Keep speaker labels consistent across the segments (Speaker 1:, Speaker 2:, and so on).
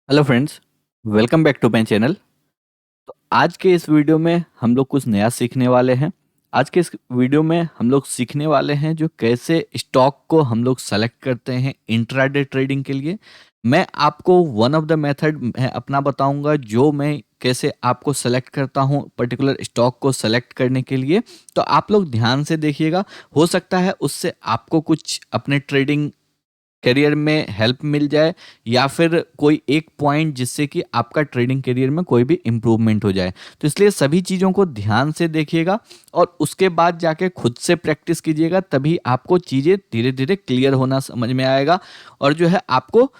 Speaker 1: Hello friends, welcome back to my channel. तो आज के इस वीडियो में हम लोग कुछ नया सीखने वाले हैं। आज के इस वीडियो में हम लोग सीखने वाले हैं जो कैसे स्टॉक को हम लोग सेलेक्ट करते हैं इंट्राडे ट्रेडिंग के लिए। मैं आपको वन ऑफ द मेथड मैं अपना बताऊंगा जो मैं कैसे आपको सेलेक्ट करता हूं पर्टिकुलर स्टॉक को सेलेक्ट करने के लिए। तो आप लोग ध्यान से देखिएगा, हो सकता है उससे आपको कुछ अपने ट्रेडिंग करियर में हेल्प मिल जाए या फिर कोई एक पॉइंट जिससे कि आपका ट्रेडिंग करियर में कोई भी इम्प्रूवमेंट हो जाए। तो इसलिए सभी चीज़ों को ध्यान से देखिएगा और उसके बाद जाके खुद से प्रैक्टिस कीजिएगा, तभी आपको चीज़ें धीरे धीरे क्लियर होना समझ में आएगा और जो है आपको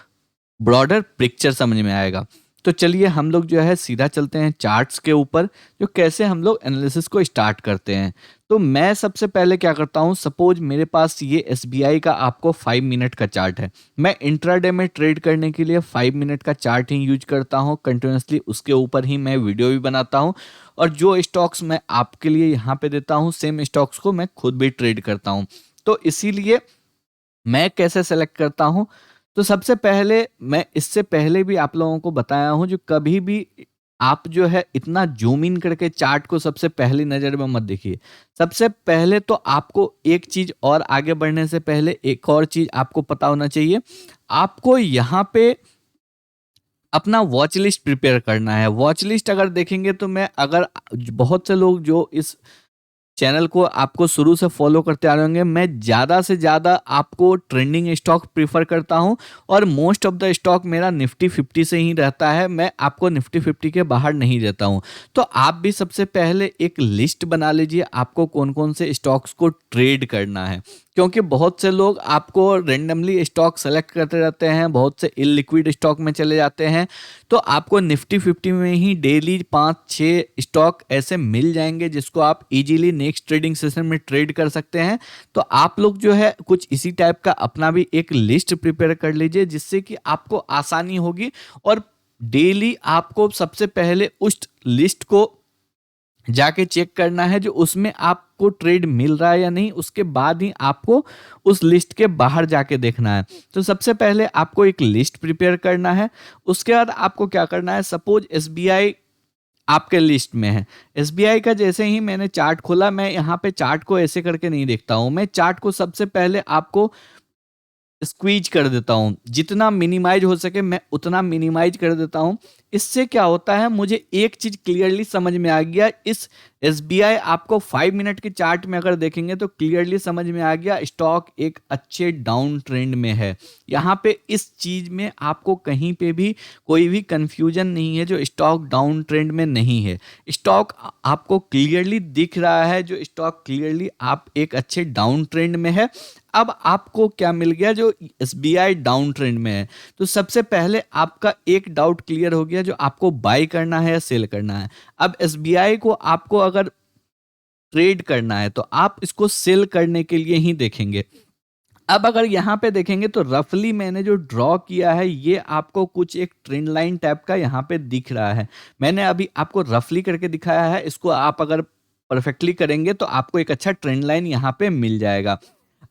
Speaker 1: ब्रॉडर पिक्चर समझ में आएगा। तो चलिए हम लोग जो है सीधा चलते हैं चार्ट्स के ऊपर, जो कैसे हम लोग एनालिसिस को स्टार्ट करते हैं। तो मैं सबसे पहले क्या करता हूँ, सपोज मेरे पास ये एसबीआई का आपको 5 मिनट का चार्ट है। मैं इंट्राडे में ट्रेड करने के लिए 5 मिनट का चार्ट ही यूज करता हूँ कंटिन्यूसली, उसके ऊपर ही मैं वीडियो भी बनाता हूँ और जो स्टॉक्स मैं आपके लिए यहाँ पे देता हूँ सेम स्टॉक्स को मैं खुद भी ट्रेड करता हूँ। तो इसीलिए मैं कैसे सेलेक्ट करता हूँ, तो सबसे पहले मैं इससे पहले भी आप लोगों को बताया हूँ, जो कभी भी आप जो है इतना जूम इन करके चार्ट को सबसे पहली नज़र में मत देखिए। सबसे पहले तो आपको एक चीज़ और आगे बढ़ने से पहले एक और चीज़ आपको पता होना चाहिए। आपको यहाँ पे अपना वॉच लिस्ट प्रिपेयर करना है। वॉच लिस्ट अगर देखेंगे तो मैं अगर बहुत से लोग जो इस चैनल को आपको शुरू से फॉलो करते आ रहे होंगे, मैं ज़्यादा से ज़्यादा आपको ट्रेंडिंग स्टॉक प्रीफर करता हूं और मोस्ट ऑफ द स्टॉक मेरा निफ्टी 50 से ही रहता है। मैं आपको निफ्टी 50 के बाहर नहीं देता हूं। तो आप भी सबसे पहले एक लिस्ट बना लीजिए आपको कौन कौन से स्टॉक्स को ट्रेड करना है, क्योंकि बहुत से लोग आपको रेंडमली स्टॉक सेलेक्ट करते रहते हैं, बहुत से इलिक्विड स्टॉक में चले जाते हैं। तो आपको निफ्टी 50 में ही डेली 5-6 स्टॉक ऐसे मिल जाएंगे जिसको आप इजीली नेक्स्ट ट्रेडिंग सेशन में ट्रेड कर सकते हैं। तो आप लोग जो है कुछ इसी टाइप का अपना भी एक लिस्ट प्रिपेयर कर लीजिए, जिससे कि आपको आसानी होगी और डेली आपको सबसे पहले उस लिस्ट को जाके चेक करना है जो उसमें आपको ट्रेड मिल रहा है या नहीं, उसके बाद ही आपको उस लिस्ट के बाहर जाके देखना है। तो सबसे पहले आपको एक लिस्ट प्रिपेयर करना है। उसके बाद आपको क्या करना है, सपोज एसबीआई आपके लिस्ट में है। एसबीआई का जैसे ही मैंने चार्ट खोला, मैं यहाँ पे चार्ट को ऐसे करके नहीं देखता हूँ, मैं चार्ट को सबसे पहले आपको स्क्वीज कर देता हूँ, जितना मिनिमाइज हो सके मैं उतना मिनिमाइज कर देता हूँ। इससे क्या होता है, मुझे एक चीज क्लियरली समझ में आ गया, इस एसबीआई आपको 5 मिनट के चार्ट में अगर देखेंगे तो क्लियरली समझ में आ गया स्टॉक एक अच्छे डाउन ट्रेंड में है। यहाँ पे इस चीज में आपको कहीं पे भी कोई भी कंफ्यूजन नहीं है जो स्टॉक डाउन ट्रेंड में नहीं है। स्टॉक आपको क्लियरली दिख रहा है, जो स्टॉक क्लियरली आप एक अच्छे डाउन ट्रेंड में है। अब आपको क्या मिल गया, जो एसबीआई डाउन ट्रेंड में है। तो सबसे पहले आपका एक डाउट क्लियर हो गया, जो आपको बाय करना है या सेल करना है। अब एसबीआई को आपको अगर ट्रेड करना है तो आप इसको सेल करने के लिए ही देखेंगे। अब अगर यहाँ पे देखेंगे तो रफली मैंने जो ड्रॉ किया है ये आपको कुछ एक ट्रेंड लाइन टाइप का यहाँ पे दिख रहा है। मैंने अभी आपको रफली करके दिखाया है, इसको आप अगर परफेक्टली करेंगे तो आपको एक अच्छा ट्रेंड लाइन यहाँ पे मिल जाएगा।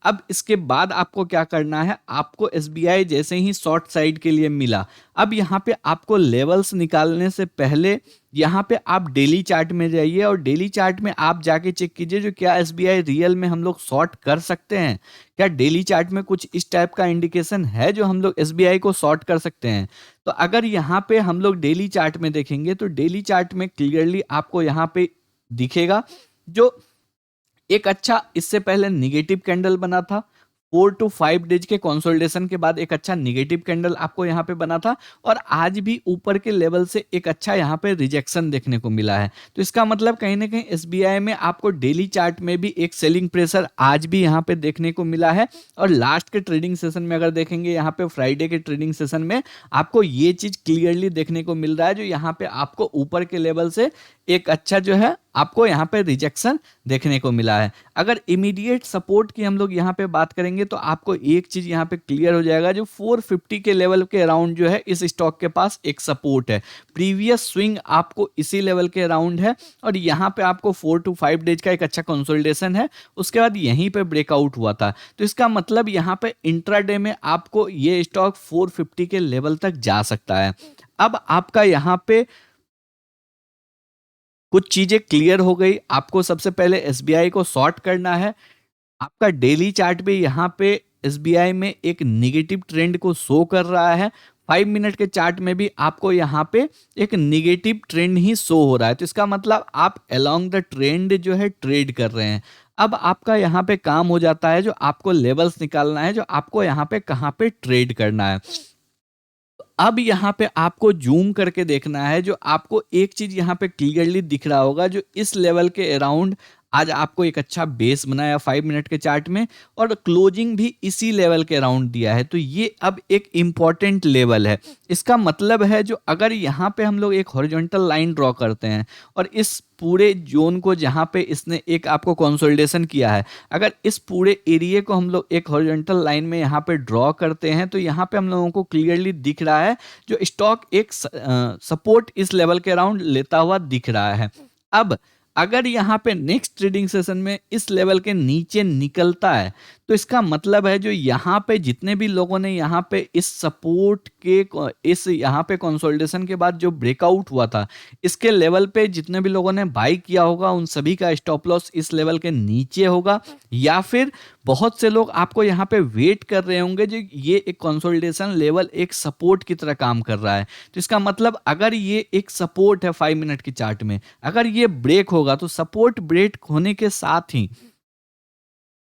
Speaker 1: अब इसके बाद आपको क्या करना है, आपको एसबीआई जैसे ही शॉर्ट साइड के लिए मिला, अब यहाँ पे आपको लेवल्स निकालने से पहले यहाँ पे आप डेली चार्ट में जाइए और डेली चार्ट में आप जाके चेक कीजिए जो क्या एसबीआई रियल में हम लोग शॉर्ट कर सकते हैं। क्या डेली चार्ट में कुछ इस टाइप का इंडिकेशन है जो हम लोग एसबीआई को शॉर्ट कर सकते हैं। तो अगर यहाँ पे हम लोग डेली चार्ट में देखेंगे तो डेली चार्ट में क्लियरली आपको यहाँ पे दिखेगा जो एक अच्छा इससे पहले निगेटिव कैंडल बना था। 4 to 5 डेज के कंसोलिडेशन के बाद एक अच्छा निगेटिव कैंडल आपको यहाँ पे बना था और आज भी ऊपर के लेवल से एक अच्छा यहाँ पे रिजेक्शन देखने को मिला है। तो इसका मतलब कहीं ना कहीं एसबीआई में आपको डेली चार्ट में भी एक सेलिंग प्रेशर आज भी यहाँ पे देखने को मिला है। और लास्ट के ट्रेडिंग सेशन में अगर देखेंगे, यहाँ पे फ्राइडे के ट्रेडिंग सेशन में आपको ये चीज क्लियरली देखने को मिल रहा है, जो यहाँ पे आपको ऊपर के लेवल से एक अच्छा जो है आपको यहाँ पे रिजेक्शन देखने को मिला है। अगर इमीडिएट सपोर्ट की हम लोग यहाँ पे बात करेंगे तो आपको एक चीज यहाँ पे क्लियर हो जाएगा, जो 450 के लेवल के अराउंड जो है इस स्टॉक के पास एक सपोर्ट है। प्रीवियस स्विंग आपको इसी लेवल के अराउंड है और यहाँ पे आपको 4 to 5 डेज का एक अच्छा कंसोलिडेशन है, उसके बाद यहीं पे ब्रेकआउट हुआ था। तो इसका मतलब यहाँ पे इंट्राडे में आपको ये स्टॉक 450 के लेवल तक जा सकता है। अब आपका यहाँ पे कुछ चीजें क्लियर हो गई। आपको सबसे पहले एसबीआई को सॉर्ट करना है। आपका डेली चार्ट भी यहाँ पे एसबीआई में एक निगेटिव ट्रेंड को शो कर रहा है। 5 मिनट के चार्ट में भी आपको यहाँ पे एक निगेटिव ट्रेंड ही शो हो रहा है। तो इसका मतलब आप अलोंग द ट्रेंड जो है ट्रेड कर रहे हैं। अब आपका यहाँ पे काम हो जाता है, जो आपको लेवल्स निकालना है, जो आपको यहाँ पे कहाँ पे ट्रेड करना है। अब यहाँ पे आपको जूम करके देखना है। जो आपको एक चीज यहाँ पे क्लियरली दिख रहा होगा, जो इस लेवल के अराउंड आज आपको एक अच्छा बेस बनाया 5 मिनट के चार्ट में, और क्लोजिंग भी इसी लेवल के अराउंड दिया है। तो ये अब एक इम्पॉर्टेंट लेवल है। इसका मतलब है, जो अगर यहाँ पे हम लोग एक हॉरिजॉन्टल लाइन ड्रॉ करते हैं और इस पूरे जोन को जहाँ पे इसने एक आपको कंसोलिडेशन किया है, अगर इस पूरे एरिया को हम लोग एक हॉरिजॉन्टल लाइन में यहाँ पे ड्रॉ करते हैं, तो यहाँ पे हम लोगों को क्लियरली दिख रहा है जो स्टॉक एक सपोर्ट इस लेवल के अराउंड लेता हुआ दिख रहा है। अब अगर यहाँ पे नेक्स्ट ट्रेडिंग सेशन में इस लेवल के नीचे निकलता है, तो इसका मतलब है जो यहाँ पे जितने भी लोगों ने यहाँ पे इस सपोर्ट के इस यहाँ पे कंसोलिडेशन के बाद जो ब्रेकआउट हुआ था, इसके लेवल पे जितने भी लोगों ने बाई किया होगा, उन सभी का स्टॉप लॉस इस लेवल के नीचे होगा। या फिर बहुत से लोग आपको यहाँ पे वेट कर रहे होंगे, जो ये एक कंसोलिडेशन लेवल एक सपोर्ट की तरह काम कर रहा है। तो इसका मतलब अगर ये एक सपोर्ट है 5 मिनट की चार्ट में, अगर ये ब्रेक होगा, तो सपोर्ट ब्रेक होने के साथ ही,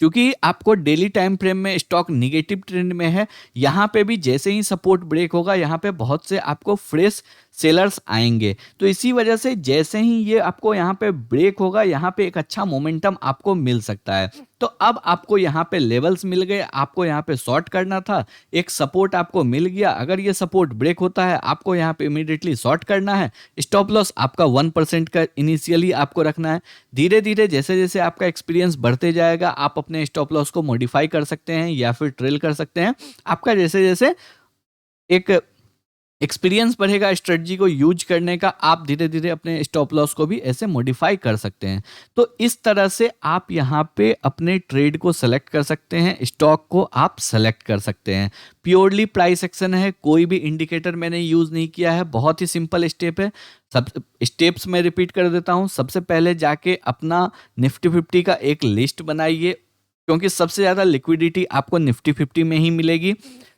Speaker 1: क्योंकि आपको डेली टाइम फ्रेम में स्टॉक निगेटिव ट्रेंड में है, यहाँ पे भी जैसे ही सपोर्ट ब्रेक होगा, यहाँ पे बहुत से आपको फ्रेश सेलर्स आएंगे। तो इसी वजह से जैसे ही ये आपको यहाँ पे ब्रेक होगा, यहाँ पे एक अच्छा मोमेंटम आपको मिल सकता है। तो अब आपको यहाँ पे लेवल्स मिल गए, आपको यहाँ पे शॉर्ट करना था, एक सपोर्ट आपको मिल गया। अगर ये सपोर्ट ब्रेक होता है, आपको यहाँ पे इमीडिएटली शॉर्ट करना है। स्टॉप लॉस आपका 1% का इनिशियली आपको रखना है। धीरे धीरे जैसे जैसे आपका एक्सपीरियंस बढ़ते जाएगा, आप अपने स्टॉप लॉस को मॉडिफाई कर सकते हैं या फिर ट्रेल कर सकते हैं। आपका जैसे जैसे एक एक्सपीरियंस बढ़ेगा स्ट्रेटजी को यूज करने का, आप धीरे धीरे अपने स्टॉप लॉस को भी ऐसे मॉडिफाई कर सकते हैं। तो इस तरह से आप यहाँ पे अपने ट्रेड को सेलेक्ट कर सकते हैं, स्टॉक को आप सेलेक्ट कर सकते हैं। प्योरली प्राइस एक्शन है, कोई भी इंडिकेटर मैंने यूज नहीं किया है। बहुत ही सिंपल स्टेप है। सब स्टेप्स मैं रिपीट कर देता हूँ। सबसे पहले जाके अपना निफ्टी 50 का एक लिस्ट बनाइए, क्योंकि सबसे ज़्यादा लिक्विडिटी आपको निफ्टी 50 में ही मिलेगी।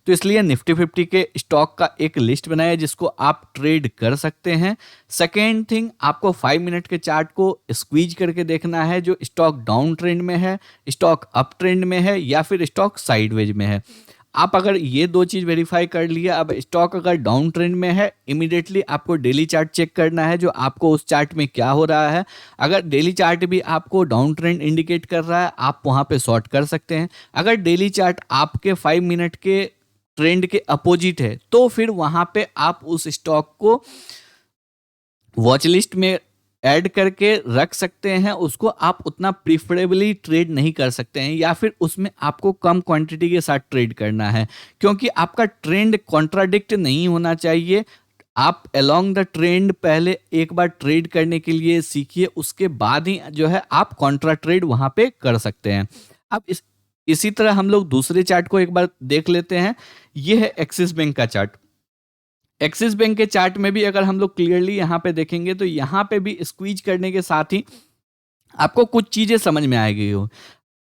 Speaker 1: तो इसलिए निफ्टी 50 के स्टॉक का एक लिस्ट बनाया जिसको आप ट्रेड कर सकते हैं। सेकेंड थिंग, आपको 5 मिनट के चार्ट को स्क्वीज करके देखना है, जो स्टॉक डाउन ट्रेंड में है, स्टॉक अप ट्रेंड में है, या फिर स्टॉक साइडवेज में है। आप अगर ये दो चीज वेरीफाई कर लिया, अब स्टॉक अगर डाउन ट्रेंड में है, इमीडिएटली आपको डेली चार्ट चेक करना है, जो आपको उस चार्ट में क्या हो रहा है। अगर डेली चार्ट भी आपको डाउन ट्रेंड इंडिकेट कर रहा है, आप वहां पे शॉर्ट कर सकते हैं। अगर डेली चार्ट आपके 5 मिनट के ट्रेंड के अपोजिट है, तो फिर वहां पे आप उस स्टॉक को वॉच लिस्ट में ऐड करके रख सकते हैं। उसको आप उतना प्रिफरेबली ट्रेड नहीं कर सकते हैं, या फिर उसमें आपको कम क्वांटिटी के साथ ट्रेड करना है, क्योंकि आपका ट्रेंड कॉन्ट्राडिक्ट नहीं होना चाहिए। आप अलोंग द ट्रेंड पहले एक बार ट्रेड करने के लिए सीखिए, उसके बाद ही जो है आप कॉन्ट्रा ट्रेड वहां पे कर सकते हैं। अब इसी तरह हम लोग दूसरे चार्ट को एक बार देख लेते हैं। यह है एक्सिस बैंक का चार्ट। एक्सिस बैंक के चार्ट में भी अगर हम लोग क्लियरली यहाँ पे देखेंगे, तो यहाँ पे भी स्क्वीज करने के साथ ही आपको कुछ चीजें समझ में आएगी। हो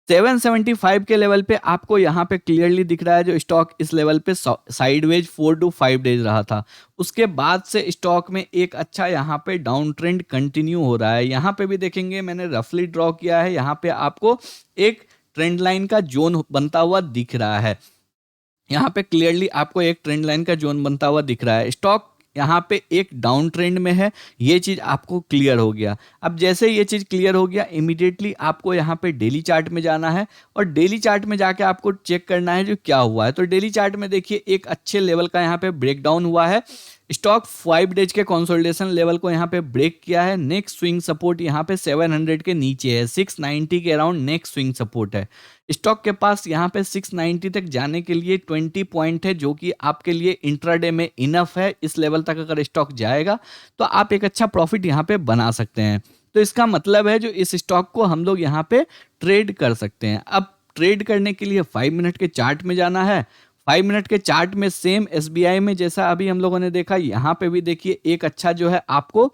Speaker 1: 775 के लेवल पे आपको यहाँ पे क्लियरली दिख रहा है, जो स्टॉक इस लेवल पे साइडवेज 4 to 5 डेज रहा था। उसके बाद से स्टॉक में एक अच्छा यहाँ पे डाउन ट्रेंड कंटिन्यू हो रहा है। यहाँ पे भी देखेंगे, मैंने रफली ड्रॉ किया है, यहाँ पे आपको एक ट्रेंड लाइन का जोन बनता हुआ दिख रहा है। यहाँ पे क्लियरली आपको एक ट्रेंड लाइन का जोन बनता हुआ दिख रहा है। स्टॉक यहाँ पे एक डाउन ट्रेंड में है, ये चीज आपको क्लियर हो गया। अब जैसे ये चीज क्लियर हो गया, इमीडिएटली आपको यहाँ पे डेली चार्ट में जाना है, और डेली चार्ट में जाके आपको चेक करना है जो क्या हुआ है। तो डेली चार्ट में देखिए, एक अच्छे लेवल का यहाँ पे ब्रेकडाउन हुआ है। स्टॉक 5 डेज के कंसोलिडेशन लेवल को यहाँ पे ब्रेक किया है। नेक्स्ट स्विंग सपोर्ट यहाँ पे 700 के नीचे है, 690 के अराउंड नेक्स्ट स्विंग सपोर्ट है। स्टॉक के पास यहाँ पे 690 तक जाने के लिए 20 पॉइंट है, जो कि आपके लिए इंट्राडे में इनफ है। इस लेवल तक अगर स्टॉक जाएगा, तो आप एक अच्छा प्रॉफिट यहाँ पे बना सकते हैं। तो इसका मतलब है, जो इस स्टॉक को हम लोग यहाँ पे ट्रेड कर सकते हैं। अब ट्रेड करने के लिए 5 मिनट के चार्ट में जाना है। 5 मिनट के चार्ट में सेम एसबीआई में जैसा अभी हम लोगों ने देखा, यहाँ पे भी देखिए एक अच्छा जो है आपको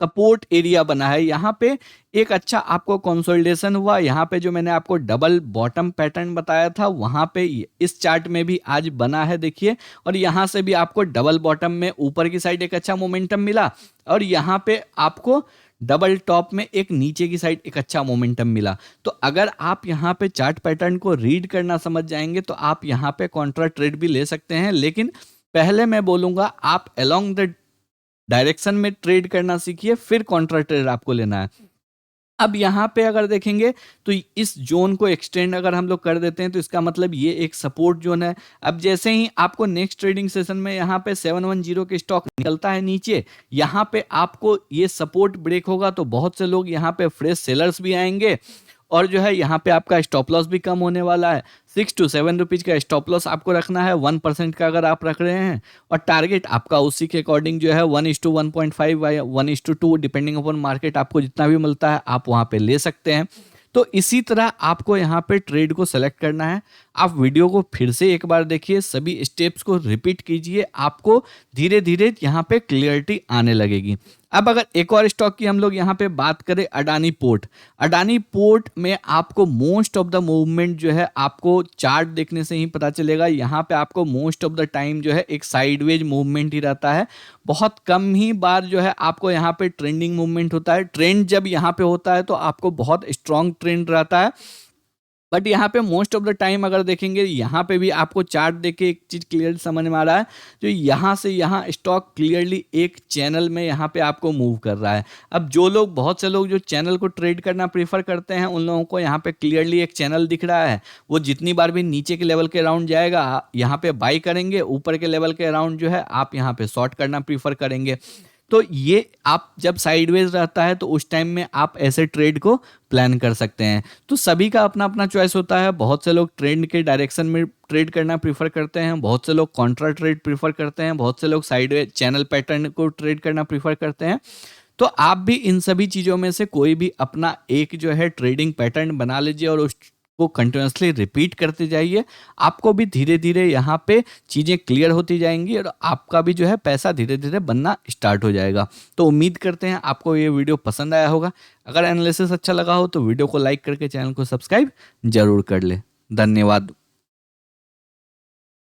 Speaker 1: सपोर्ट एरिया बना है। यहाँ पे एक अच्छा आपको कंसोलिडेशन हुआ। यहाँ पे जो मैंने आपको डबल बॉटम पैटर्न बताया था, वहाँ पे इस चार्ट में भी आज बना है देखिए। और यहाँ से भी आपको डबल बॉटम में ऊपर की साइड एक अच्छा मोमेंटम मिला, और यहाँ पे आपको डबल टॉप में एक नीचे की साइड एक अच्छा मोमेंटम मिला। तो अगर आप यहाँ पे चार्ट पैटर्न को रीड करना समझ जाएंगे तो आप यहाँ पे कॉन्ट्रा ट्रेड भी ले सकते हैं। लेकिन पहले मैं बोलूँगा आप अलोंग द डायरेक्शन में ट्रेड करना सीखिए, फिर कॉन्ट्रा ट्रेड आपको लेना है। अब यहाँ पे अगर देखेंगे तो इस जोन को एक्सटेंड अगर हम लोग कर देते हैं तो इसका मतलब ये एक सपोर्ट जोन है। अब जैसे ही आपको नेक्स्ट ट्रेडिंग सेशन में यहाँ पे 710 के स्टॉक निकलता है नीचे, यहाँ पे आपको ये सपोर्ट ब्रेक होगा तो बहुत से लोग यहाँ पे फ्रेश सेलर्स भी आएंगे, और जो है यहाँ पे आपका स्टॉप लॉस भी कम होने वाला है। 6 to 7 रुपीज का स्टॉप लॉस आपको रखना है 1% का अगर आप रख रहे हैं, और टारगेट आपका उसी के अकॉर्डिंग जो है 1:1.5 या 1:2 डिपेंडिंग अपॉन मार्केट, आपको जितना भी मिलता है आप वहाँ पे ले सकते हैं। तो इसी तरह आपको यहाँ पे ट्रेड को सेलेक्ट करना है। आप वीडियो को फिर से एक बार देखिए, सभी स्टेप्स को रिपीट कीजिए, आपको धीरे धीरे यहाँ पे क्लियरिटी आने लगेगी। अब अगर एक और स्टॉक की हम लोग यहाँ पे बात करें, अडानी पोर्ट। अडानी पोर्ट में आपको मोस्ट ऑफ द मूवमेंट जो है आपको चार्ट देखने से ही पता चलेगा। यहाँ पे आपको मोस्ट ऑफ द टाइम जो है एक साइडवेज मूवमेंट ही रहता है। बहुत कम ही बार जो है आपको यहाँ पे ट्रेंडिंग मूवमेंट होता है। ट्रेंड जब यहाँ पे होता है तो आपको बहुत स्ट्रॉन्ग ट्रेंड रहता है, बट यहाँ पे मोस्ट ऑफ द टाइम अगर देखेंगे, यहाँ पे भी आपको चार्ट देख के एक चीज क्लियर समझ में आ रहा है, जो यहाँ से यहाँ स्टॉक क्लियरली एक चैनल में यहाँ पे आपको मूव कर रहा है। अब जो लोग, बहुत से लोग जो चैनल को ट्रेड करना प्रीफर करते हैं, उन लोगों को यहाँ पे क्लियरली एक चैनल दिख रहा है। वो जितनी बार भी नीचे के लेवल के अराउंड जाएगा यहाँ पे बाई करेंगे, ऊपर के लेवल के अराउंड जो है आप यहाँ पे शॉर्ट करना प्रीफर करेंगे। तो ये आप जब साइडवेज रहता है तो उस टाइम में आप ऐसे ट्रेड को प्लान कर सकते हैं। तो सभी का अपना अपना चॉइस होता है। बहुत से लोग ट्रेंड के डायरेक्शन में ट्रेड करना प्रीफर करते हैं, बहुत से लोग कॉन्ट्रा ट्रेड प्रीफर करते हैं, बहुत से लोग साइडवेज चैनल पैटर्न को ट्रेड करना प्रीफर करते हैं। तो आप भी इन सभी चीज़ों में से कोई भी अपना एक जो है ट्रेडिंग पैटर्न बना लीजिए और उस को कंटिन्यूसली रिपीट करते जाइए। आपको भी धीरे धीरे यहाँ पे चीज़ें क्लियर होती जाएंगी और आपका भी जो है पैसा धीरे धीरे बनना स्टार्ट हो जाएगा। तो उम्मीद करते हैं आपको ये वीडियो पसंद आया होगा। अगर एनालिसिस अच्छा लगा हो तो वीडियो को लाइक करके चैनल को सब्सक्राइब जरूर कर ले। धन्यवाद।